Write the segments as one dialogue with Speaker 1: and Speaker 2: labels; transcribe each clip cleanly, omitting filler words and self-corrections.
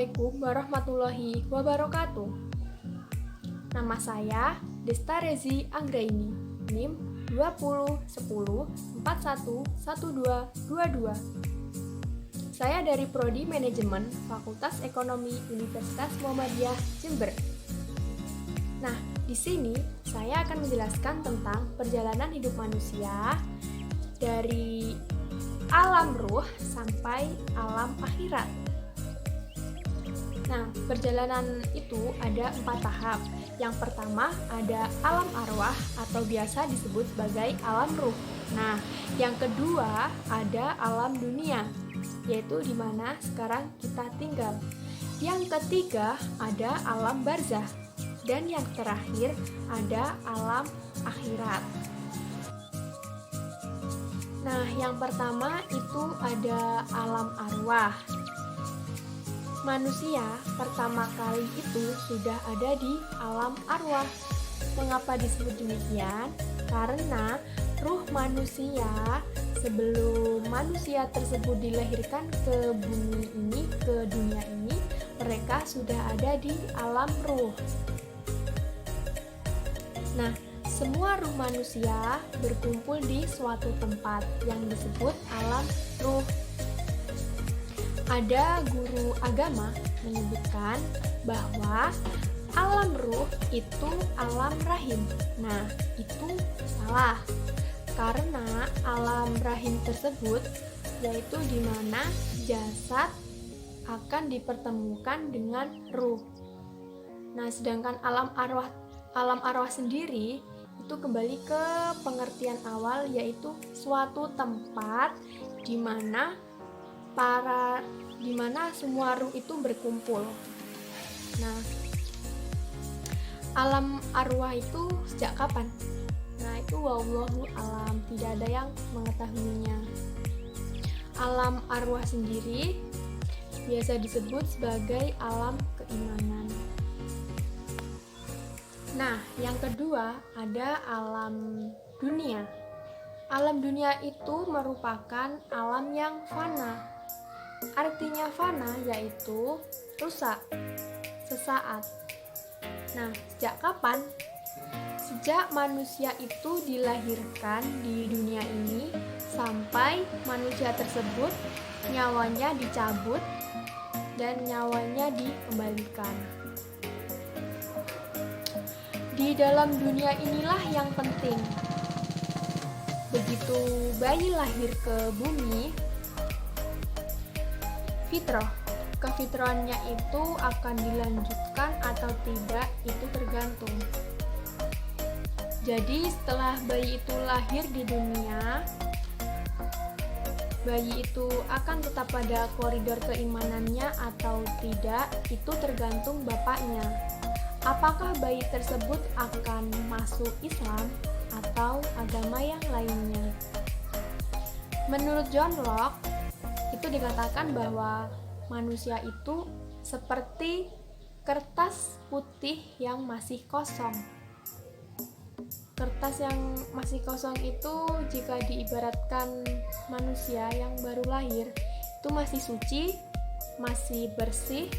Speaker 1: Assalamualaikum warahmatullahi wabarakatuh. Nama saya Desta Rezi Anggraini, NIM 2010411222. Saya dari Prodi Manajemen Fakultas Ekonomi Universitas Muhammadiyah Jember. Nah, di sini saya akan menjelaskan tentang perjalanan hidup manusia dari alam ruh sampai alam akhirat. Nah, perjalanan itu ada 4 tahap. Yang pertama ada alam arwah atau biasa disebut sebagai alam ruh. Nah, yang kedua ada alam dunia, yaitu di mana sekarang kita tinggal. Yang ketiga ada alam barzah. Dan yang terakhir ada alam akhirat. Nah, yang pertama itu ada alam arwah. Manusia pertama kali itu sudah ada di alam arwah. Mengapa disebut demikian? Karena ruh manusia sebelum manusia tersebut dilahirkan ke bumi ini, ke dunia ini, mereka sudah ada di alam ruh. Nah, semua ruh manusia berkumpul di suatu tempat yang disebut alam ruh. Ada guru agama menyebutkan bahwa alam ruh itu alam rahim. Nah, itu salah. Karena alam rahim tersebut yaitu di mana jasad akan dipertemukan dengan ruh. Nah, sedangkan alam arwah sendiri itu kembali ke pengertian awal, yaitu suatu tempat di mana semua ruh itu berkumpul. Nah, alam arwah itu sejak kapan? Nah, itu wallahu alam, tidak ada yang mengetahuinya. Alam arwah sendiri biasa disebut sebagai alam keimanan. Nah, yang kedua ada alam dunia. Alam dunia itu merupakan alam yang fana. Artinya fana yaitu rusak, sesaat. Nah, sejak kapan? Sejak manusia itu dilahirkan di dunia ini sampai manusia tersebut nyawanya dicabut dan nyawanya dikembalikan. Di dalam dunia inilah yang penting. Begitu bayi lahir ke bumi, kefitrahannya itu akan dilanjutkan atau tidak, itu tergantung. Jadi setelah bayi itu lahir di dunia, bayi itu akan tetap pada koridor keimanannya atau tidak, itu tergantung bapaknya. Apakah bayi tersebut akan masuk Islam atau agama yang lainnya? Menurut John Locke, itu dikatakan bahwa manusia itu seperti kertas putih yang masih kosong. Kertas yang masih kosong itu jika diibaratkan manusia yang baru lahir, itu masih suci, masih bersih,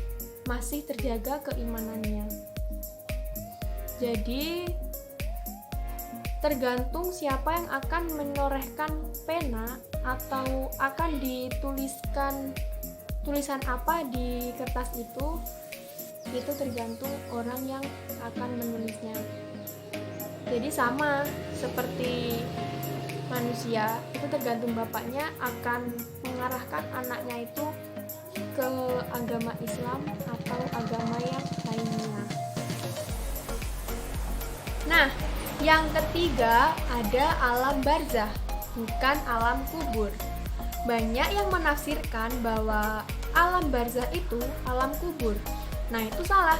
Speaker 1: masih terjaga keimanannya. Jadi tergantung siapa yang akan menorehkan pena atau akan dituliskan tulisan apa di kertas itu tergantung orang yang akan menulisnya. Jadi sama seperti manusia, itu tergantung bapaknya akan mengarahkan anaknya itu ke agama Islam atau agama yang lainnya. Nah, yang ketiga ada alam barzah, bukan alam kubur. Banyak yang menafsirkan bahwa alam barzah itu alam kubur. Nah, itu salah.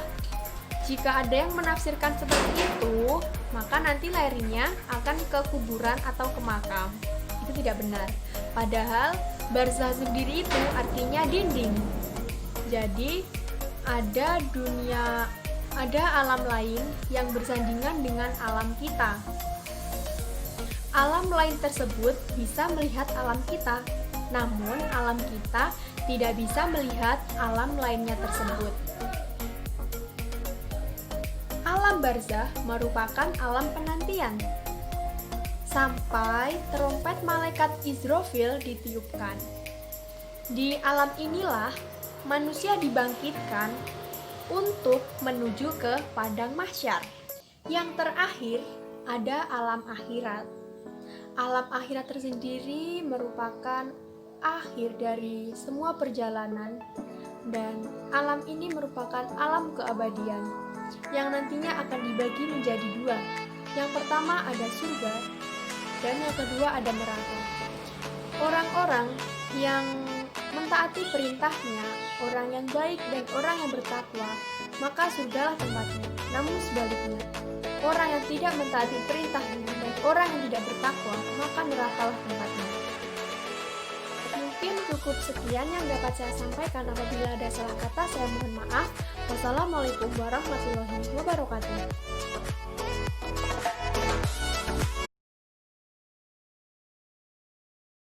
Speaker 1: Jika ada yang menafsirkan seperti itu, maka nanti larinya akan ke kuburan atau ke makam. Itu tidak benar. Padahal barzah sendiri itu artinya dinding. Jadi ada alam lain yang bersandingan dengan alam kita. Alam lain tersebut bisa melihat alam kita, namun alam kita tidak bisa melihat alam lainnya tersebut. Alam barzah merupakan alam penantian sampai terompet malaikat Israfil ditiupkan. Di alam inilah manusia dibangkitkan untuk menuju ke padang mahsyar. Yang terakhir ada alam akhirat. Alam akhirat tersendiri merupakan akhir dari semua perjalanan, dan alam ini merupakan alam keabadian yang nantinya akan dibagi menjadi dua. Yang pertama ada surga, dan yang kedua ada neraka. Orang-orang yang mentaati perintahnya, orang yang baik dan orang yang bertakwa, maka surgalah tempatnya. Namun sebaliknya, orang yang tidak mentaati perintahnya dan orang yang tidak bertakwa, maka nerakalah tempatnya. Mungkin cukup sekian yang dapat saya sampaikan. Apabila ada salah kata, saya mohon maaf. Wassalamualaikum warahmatullahi wabarakatuh.